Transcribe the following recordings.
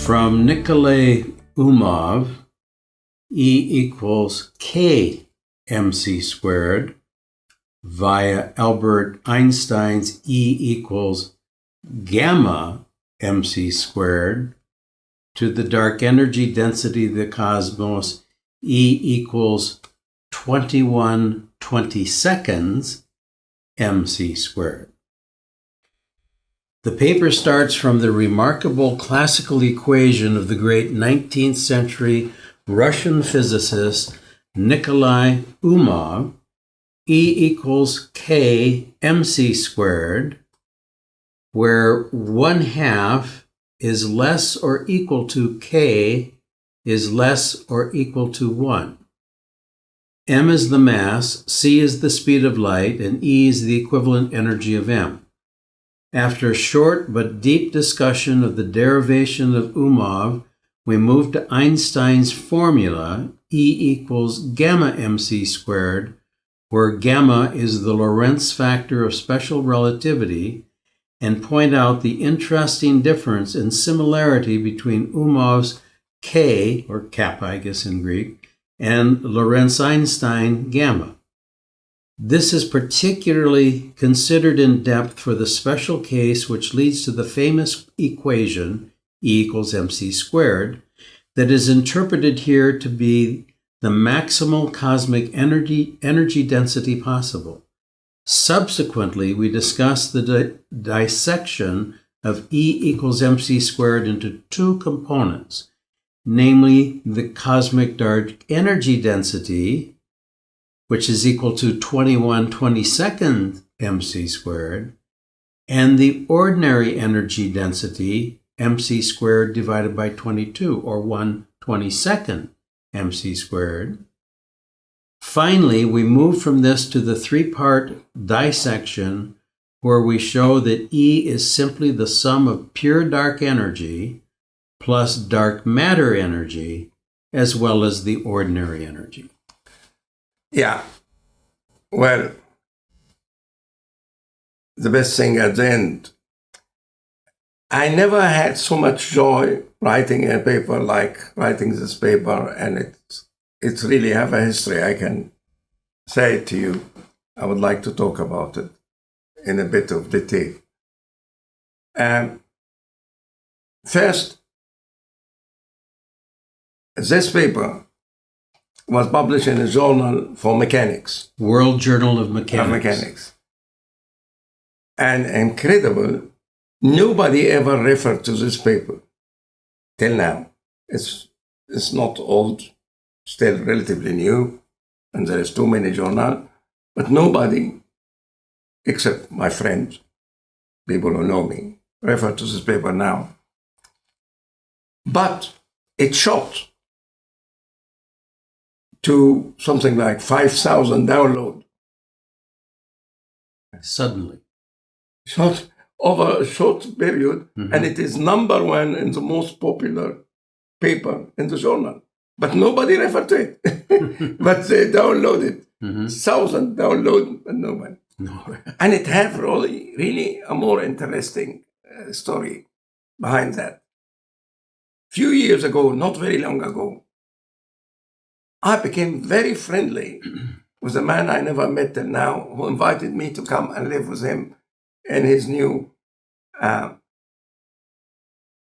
From Nikolai Umov, E equals K mc squared, via Albert Einstein's E equals gamma mc squared, to the dark energy density of the cosmos, E equals 21/22 mc squared. The paper starts from the remarkable classical equation of the great 19th century Russian physicist Nikolai Umov, E equals K mc squared, where 1/2 is less or equal to K is less or equal to 1. M is the mass, C is the speed of light, and E is the equivalent energy of M. After a short but deep discussion of the derivation of Umov, we move to Einstein's formula, E equals gamma mc squared, where gamma is the Lorentz factor of special relativity, and point out the interesting difference and similarity between Umov's K, or kappa I guess in Greek, and Lorentz-Einstein gamma. This is particularly considered in depth for the special case which leads to the famous equation, E equals mc squared, that is interpreted here to be the maximal cosmic energy density possible. Subsequently, we discuss the dissection of E equals mc squared into two components, namely the cosmic dark energy density, which is equal to 21/22 mc squared, and the ordinary energy density, mc squared divided by 22, or 1/22 mc squared. Finally, we move from this to the three-part dissection, where we show that E is simply the sum of pure dark energy plus dark matter energy, as well as the ordinary energy. Yeah. Well, the best thing at the end, I never had so much joy writing a paper like writing this paper, and it's really have a history. I can say it to you. I would like to talk about it in a bit of detail. First, this paper was published in a journal for mechanics. World Journal of Mechanics. And incredible, nobody ever referred to this paper till now. It's not old, still relatively new, and there is too many journals, but nobody, except my friends, people who know me, refer to this paper now. But it shot to something like 5,000 downloads. Suddenly. Shot over a short period, and it is number one in the most popular paper in the journal. But nobody referred to it. But they downloaded. 1,000 downloads, but no one. No. And it has really a more interesting story behind that. Few years ago, not very long ago, I became very friendly with a man I never met till now, who invited me to come and live with him in his new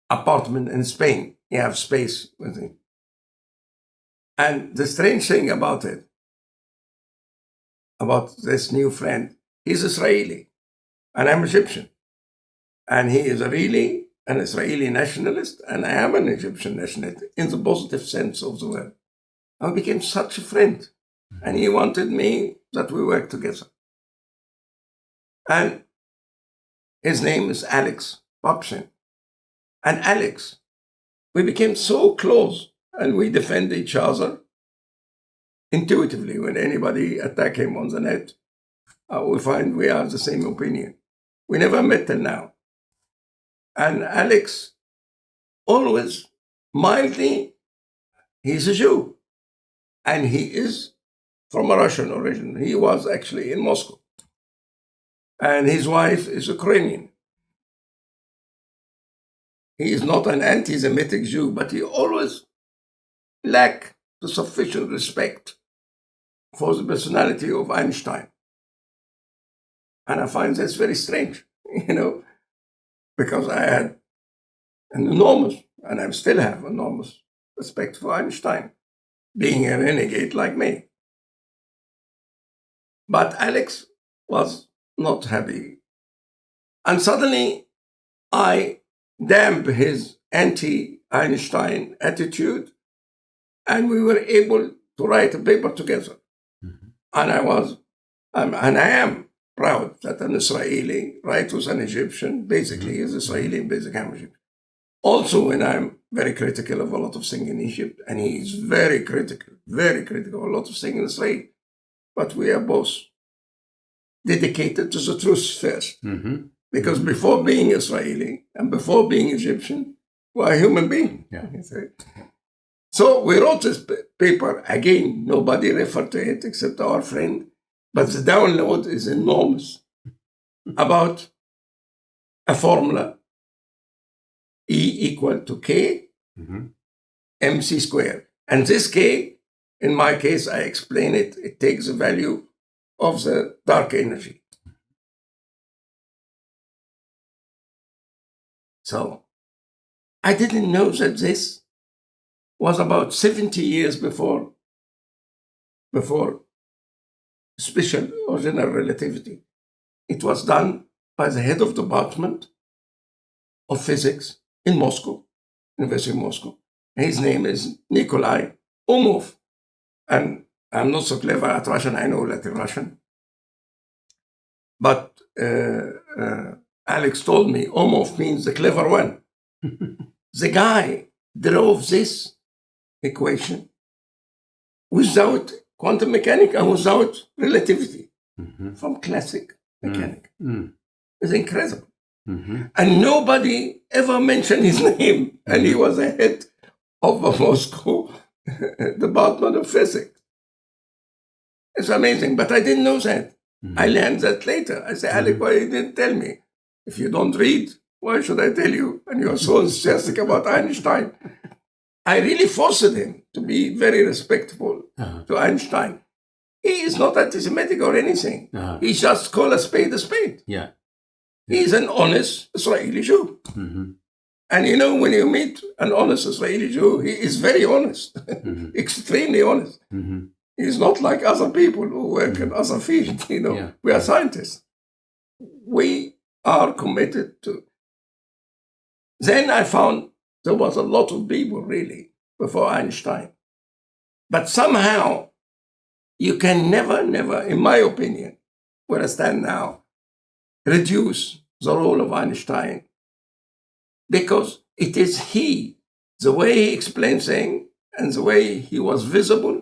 apartment in Spain. He has space with him. And the strange thing about this new friend, he's Israeli, and I'm Egyptian. And he is really an Israeli nationalist, and I am an Egyptian nationalist in the positive sense of the word. I became such a friend, and he wanted me that we work together. And his name is Alex Babson. And Alex, we became so close, and we defend each other intuitively. When anybody attack him on the net, we find we have the same opinion. We never met till now. And Alex always mildly, he's a Jew. And he is from a Russian origin. He was actually in Moscow. And his wife is Ukrainian. he is not an anti-Semitic Jew, but he always lacked the sufficient respect for the personality of Einstein. And I find this very strange, because I had an enormous, and I still have enormous respect for Einstein, being a renegade like me. But Alex was not happy. And suddenly I damped his anti-Einstein attitude, and we were able to write a paper together. Mm-hmm. And I am proud that an Israeli writes with an Egyptian, basically is Israeli and basically I'm Egyptian. Also, when I'm very critical of a lot of things in Egypt, and he is very critical of a lot of things in Israel. But we are both dedicated to the truth first. Mm-hmm. Because before being Israeli and before being Egyptian, we're a human being. Yeah. So we wrote this paper. Again, nobody referred to it except our friend. But the download is enormous about a formula, E equal to K, mm-hmm. MC squared. And this K, in my case, I explain it, it takes the value of the dark energy. So I didn't know that this was about 70 years before special or general relativity. It was done by the head of department of physics in Moscow, University of Moscow. His name is Nikolai Umov. And I'm not so clever at Russian, I know Latin Russian. But Alex told me Umov means the clever one. The guy drove this equation without quantum mechanics and without relativity, mm-hmm. from classic mechanics. Mm-hmm. It's incredible. Mm-hmm. And nobody ever mentioned his name. Mm-hmm. And he was the head of the Moscow Department of Physics. It's amazing, but I didn't know that. Mm-hmm. I learned that later. I said, Alex, why you didn't tell me? If you don't read, why should I tell you? And you're so enthusiastic about Einstein. I really forced him to be very respectful to Einstein. He is not anti-Semitic or anything. He just called a spade a spade. Yeah. He's an honest Israeli Jew. Mm-hmm. And when you meet an honest Israeli Jew, he is very honest, mm-hmm. extremely honest. Mm-hmm. He's not like other people who work in other fields. Yeah. We are scientists. We are committed to. Then I found there was a lot of people really before Einstein. But somehow you can never, in my opinion, where I stand now, reduce the role of Einstein. Because it is he, the way he explained things and the way he was visible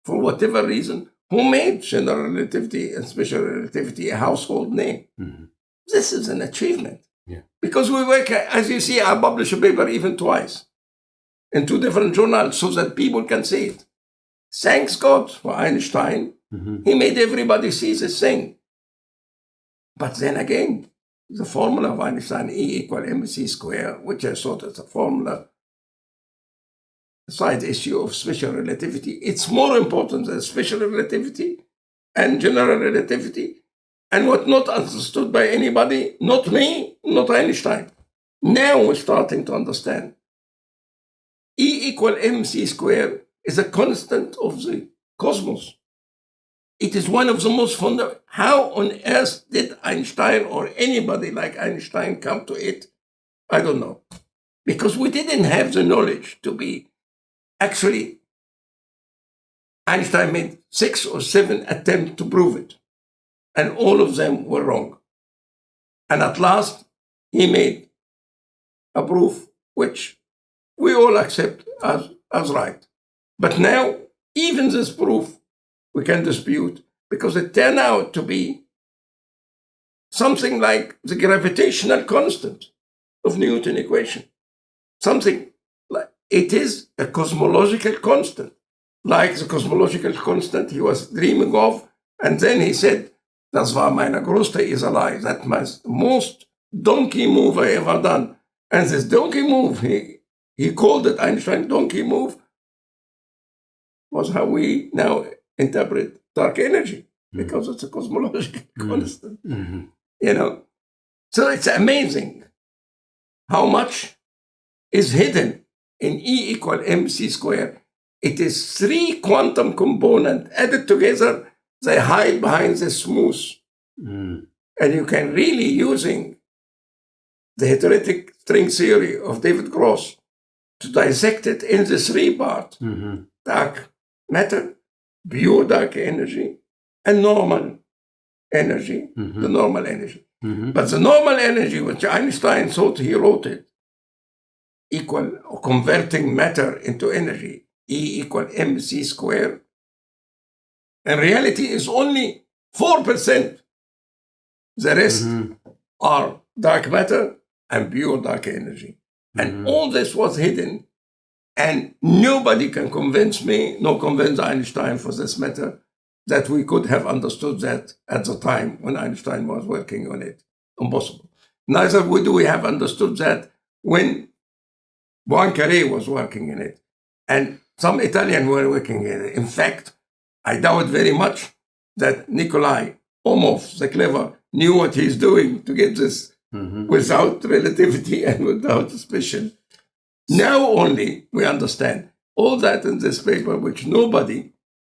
for whatever reason, who made general relativity and special relativity a household name. Mm-hmm. This is an achievement. Yeah. Because we work, as you see, I publish a paper even twice in 2 different journals so that people can see it. Thanks God for Einstein. Mm-hmm. He made everybody see this thing. But then again, the formula of Einstein, E equal mc squared, which I thought is a formula, a side issue of special relativity. It's more important than special relativity and general relativity. And what not understood by anybody, not me, not Einstein. Now we're starting to understand. E equal mc squared is a constant of the cosmos. It is one of the most fundamental. How on earth did Einstein or anybody like Einstein come to it? I don't know. Because we didn't have the knowledge to be. Actually, Einstein made 6 or 7 attempts to prove it. And all of them were wrong. And at last, he made a proof which we all accept as right. But now, even this proof, we can dispute because it turned out to be something like the gravitational constant of Newton equation. Something like it is a cosmological constant, like the cosmological constant he was dreaming of. And then he said, das war meine größte is a lie. That was the most donkey move I ever done. And this donkey move, he called it Einstein donkey move, was how we now interpret dark energy, because it's a cosmological constant. You know, so it's amazing how much is hidden in E equal mc squared. It is 3 quantum components added together. They hide behind the smooth. And you can really, using the heterotic string theory of David Gross, to dissect it in the 3 parts: dark matter, pure dark energy, and normal energy, the normal energy. But the normal energy, which Einstein thought he wrote it, equal or converting matter into energy, E equal mc squared, in reality is only 4%. The rest are dark matter and pure dark energy. And all this was hidden, and nobody can convince me, nor convince Einstein for this matter, that we could have understood that at the time when Einstein was working on it. Impossible. Neither would we have understood that when Poincaré was working in it, and some Italians were working in it. In fact, I doubt very much that Nikolai Omov, the clever, knew what he's doing to get this without relativity and without suspicion. Now only we understand all that in this paper, which nobody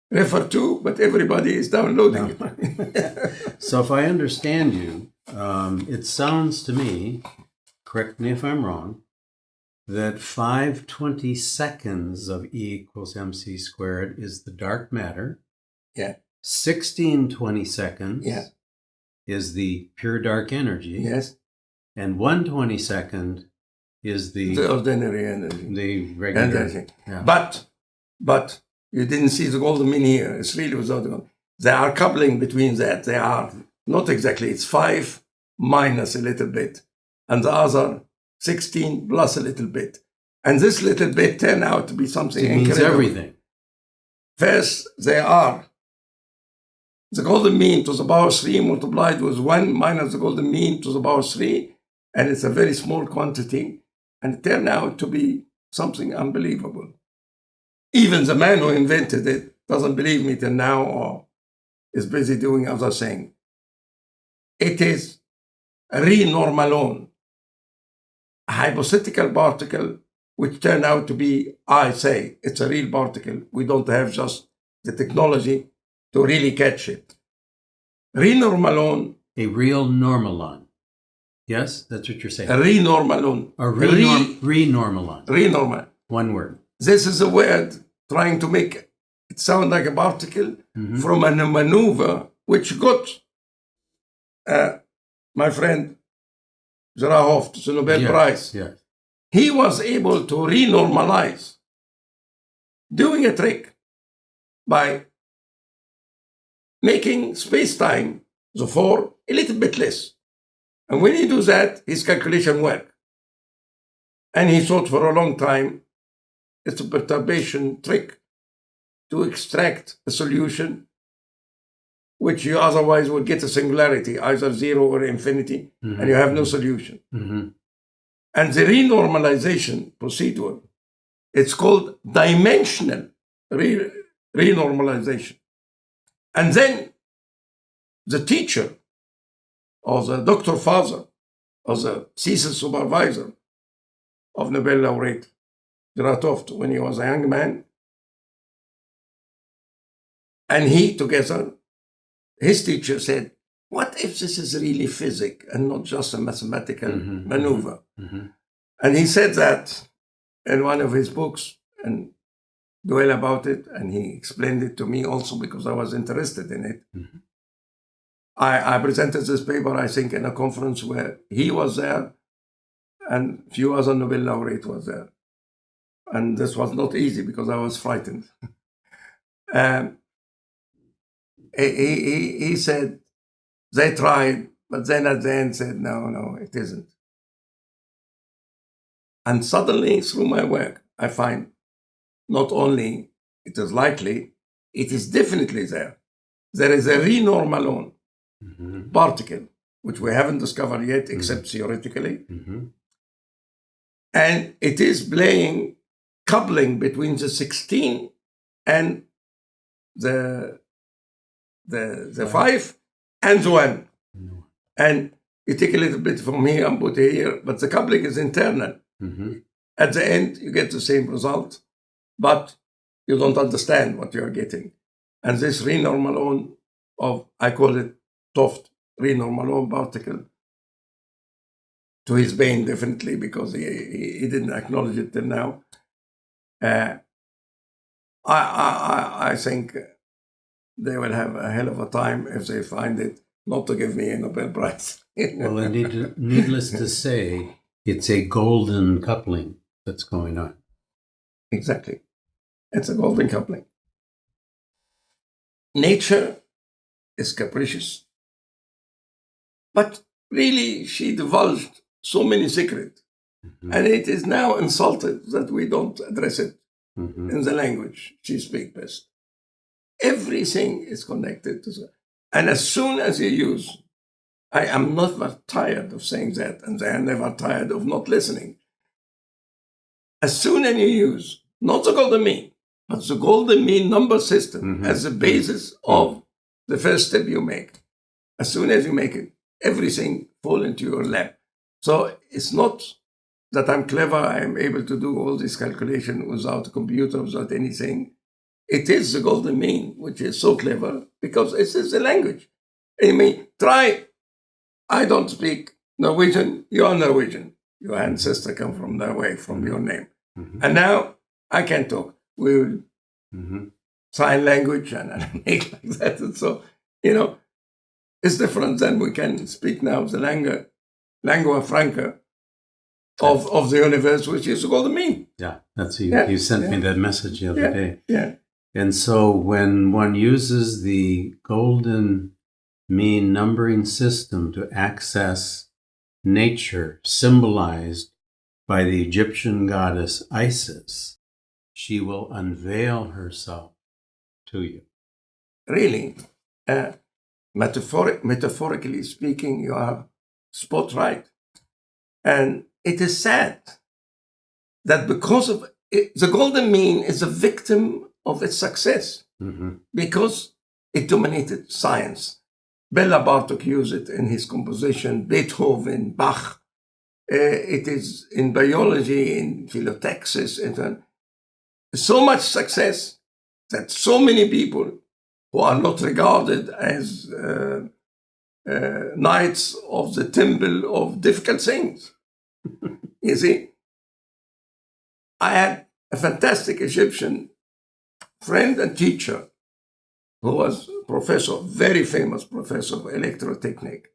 referred to, but everybody is downloading it. So if I understand you, it sounds to me, correct me if I'm wrong, that 5/22 of E equals mc squared is the dark matter. Yeah. 16/22 is the pure dark energy. Yes. And 1/22 is the ordinary energy. The regular energy. Yeah. But you didn't see the golden mean here. It's really without the golden. They are coupling between that. They are not exactly. It's 5 minus a little bit, and the other 16 plus a little bit. And this little bit turned out to be something incredible. It means everything. First, they are the golden mean to the power 3 multiplied with 1 minus the golden mean to the power 3, and it's a very small quantity, and it turned out to be something unbelievable. Even the man who invented it doesn't believe me till now, or is busy doing other things. It is renormalon, a hypothetical particle, which turned out to be, I say, it's a real particle. We don't have just the technology to really catch it. Renormalon. A real normalon. Yes, that's what you're saying. A renormalon. A renormalon. Renormal. One word. This is a word trying to make it sound like a particle from a maneuver which got my friend Zerahoff the Nobel Prize. Yes. He was able to renormalize, doing a trick by making space-time, the 4, a little bit less. And when he do that, his calculation work. And he thought for a long time, it's a perturbation trick to extract a solution which you otherwise would get a singularity, either 0 or infinity, and you have no solution. And the renormalization procedure, it's called dimensional renormalization. And then the teacher, or the doctor father, or the thesis supervisor of Nobel laureate Zerahoff, when he was a young man, and he together, his teacher said, what if this is really physics and not just a mathematical maneuver? And he said that in one of his books and dwell about it, and he explained it to me also because I was interested in it. I presented this paper, I think, in a conference where he was there and a few other Nobel laureates was there. And this was not easy because I was frightened. He said, they tried, but then at the end said, no, it isn't. And suddenly, through my work, I find not only it is likely, it is definitely there. There is a renormalon particle, which we haven't discovered yet, except theoretically. And it is playing coupling between the 16 and the 5 and the 1. And you take a little bit from here and put it here, but the coupling is internal. At the end, you get the same result, but you don't understand what you're getting. And this renormalone I call it Toft renormalone particle, to his pain, definitely, because he didn't acknowledge it till now. I think they will have a hell of a time if they find it, not to give me a Nobel Prize. Well, and needless to say, it's a golden coupling that's going on. Exactly. It's a golden coupling. Nature is capricious, but really she divulged so many secrets, and it is now insulted that we don't address it in the language she speaks best. Everything is connected to that. And as soon as you use, I am never tired of saying that, and they are never tired of not listening. As soon as you use, not the golden mean, but the golden mean number system as the basis of the first step you make. As soon as you make it, everything fall into your lap. So it's not that I'm clever, I am able to do all this calculation without a computer, without anything. It is the golden mean, which is so clever, because it is the language. I mean, I don't speak Norwegian, you are Norwegian. Your ancestor come from Norway, from your name. And now I can talk. We will sign language and make like that. And so, it's different than we can speak now the lingua franca of the universe, which is the golden mean. Yeah, you sent me that message the other day. Yeah. And so when one uses the golden mean numbering system to access nature, symbolized by the Egyptian goddess Isis, she will unveil herself to you. Really, metaphorically speaking, you are spot right. And it is sad that because of it, the golden mean is a victim of its success because it dominated science. Bela Bartok used it in his composition, Beethoven, Bach. It is in biology, in philotexis, so much success that so many people who are not regarded as knights of the temple of difficult things. You see, I had a fantastic Egyptian friend and teacher who was professor, very famous professor of electrotechnique.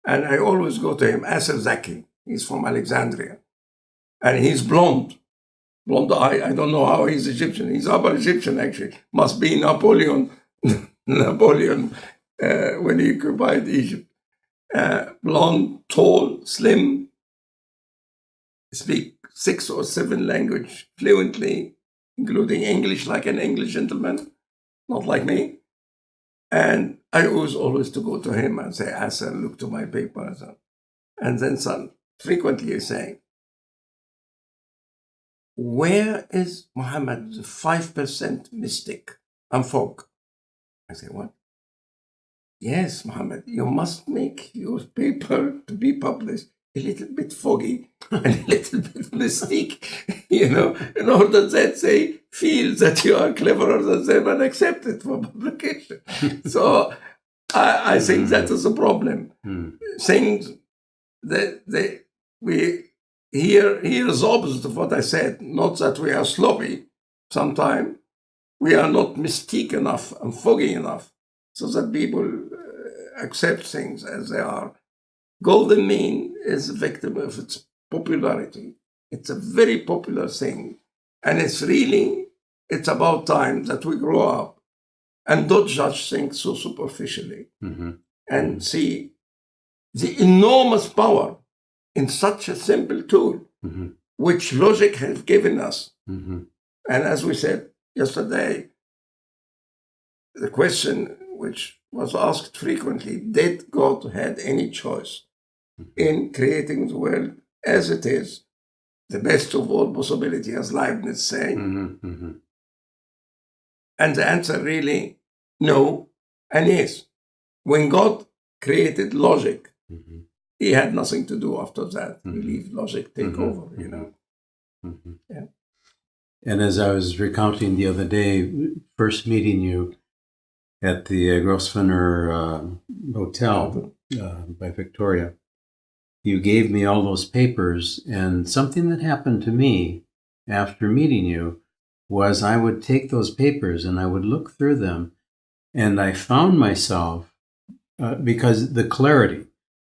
And I always go to him, Asser Zaki. He's from Alexandria. And he's blonde. Blonde eye. I don't know how he's Egyptian. He's Upper Egyptian, actually. Must be Napoleon when he occupied Egypt. Blonde, tall, slim, speak 6 or 7 languages fluently, including English like an English gentleman, not like me. And I was always to go to him and say, Asser, look to my paper. And then son, frequently he's saying, where is Mohamed, the 5% mystic and folk? I say, what? Yes, Mohamed, you must make your paper to be published a little bit foggy and a little bit mystique, in order that they feel that you are cleverer than them and accept it for publication. So I think that is a problem. Things that here is opposite of what I said. Not that we are sloppy. Sometimes we are not mystique enough and foggy enough so that people accept things as they are. Golden mean is a victim of its popularity. It's a very popular thing. And it's about time that we grow up and don't judge things so superficially and see the enormous power in such a simple tool, which logic has given us. And as we said yesterday, the question which was asked frequently, did God have any choice in creating the world as it is, the best of all possibility, as Leibniz say? And the answer really, no and yes. When God created logic, he had nothing to do after that. He leave logic take over, you know. Yeah. And as I was recounting the other day, first meeting you at the Grosvenor Hotel by Victoria, you gave me all those papers, and something that happened to me after meeting you was I would take those papers and I would look through them, and I found myself, because the clarity,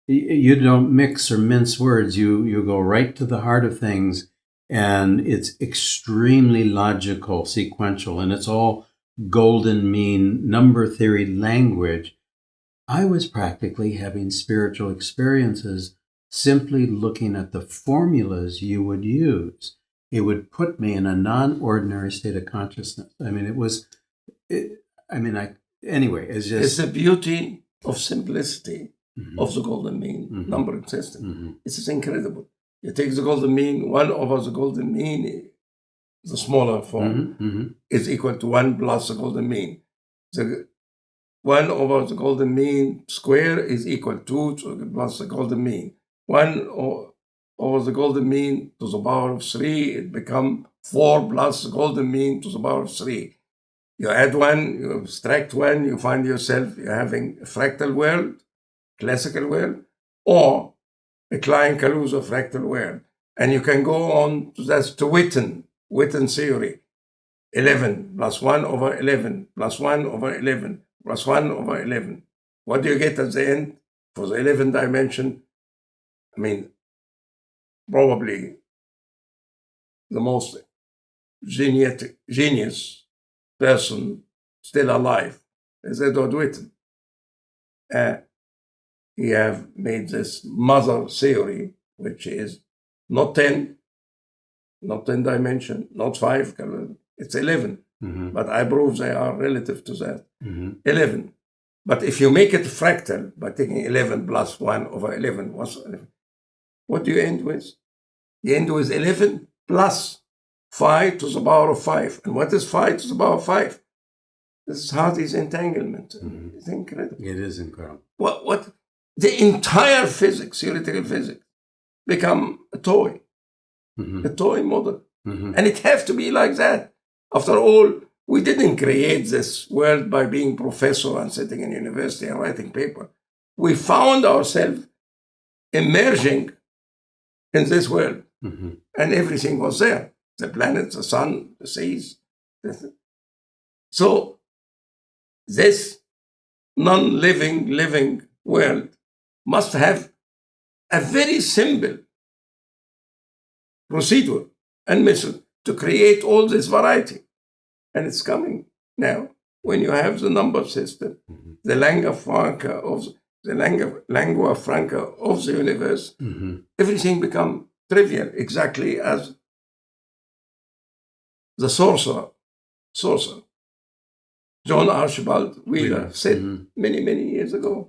you don't mix or mince words, you go right to the heart of things, and it's extremely logical, sequential, and it's all golden mean number theory language. I was practically having spiritual experiences simply looking at the formulas you would use. It would put me in a non-ordinary state of consciousness. I mean, anyway, it's just... It's the beauty of simplicity of the golden mean numbering system. It's just incredible. You take the golden mean, 1 over the golden mean, the smaller form, is equal to 1 plus the golden mean. The 1 over the golden mean square is equal to 2 plus the golden mean. 1 over the golden mean to the power of 3, it becomes 4 plus the golden mean to the power of 3. You add 1, you abstract 1, you find yourself you're having a fractal world, classical world, or a Klein-Kaluza fractal world. And you can go on to Witten theory. 11 plus 1 over 11 plus 1 over 11 plus 1 over 11. What do you get at the end for the 11th dimension? I mean, probably the most genius person still alive is Edward Witten. He have made this mother theory, which is not 10 dimension, not 5, it's 11. But I prove they are relative to that. 11. But if you make it fractal by taking 11 plus 1 over 11, what's 11? What do you end with? You end with 11 plus 5 to the power of 5. And what is 5 to the power of 5? This is Hardy's entanglement. It's incredible. It is incredible. What the entire physics, theoretical physics, become a toy model. And it has to be like that. After all, we didn't create this world by being professor and sitting in university and writing paper. We found ourselves emerging in this world, and everything was there. The planets, the sun, the seas. So this non-living, living world must have a very simple procedure and method to create all this variety. And it's coming now when you have the number system, the lingua franca of the universe, everything becomes trivial, exactly as the sorcerer, John Archibald Wheeler said many, many years ago.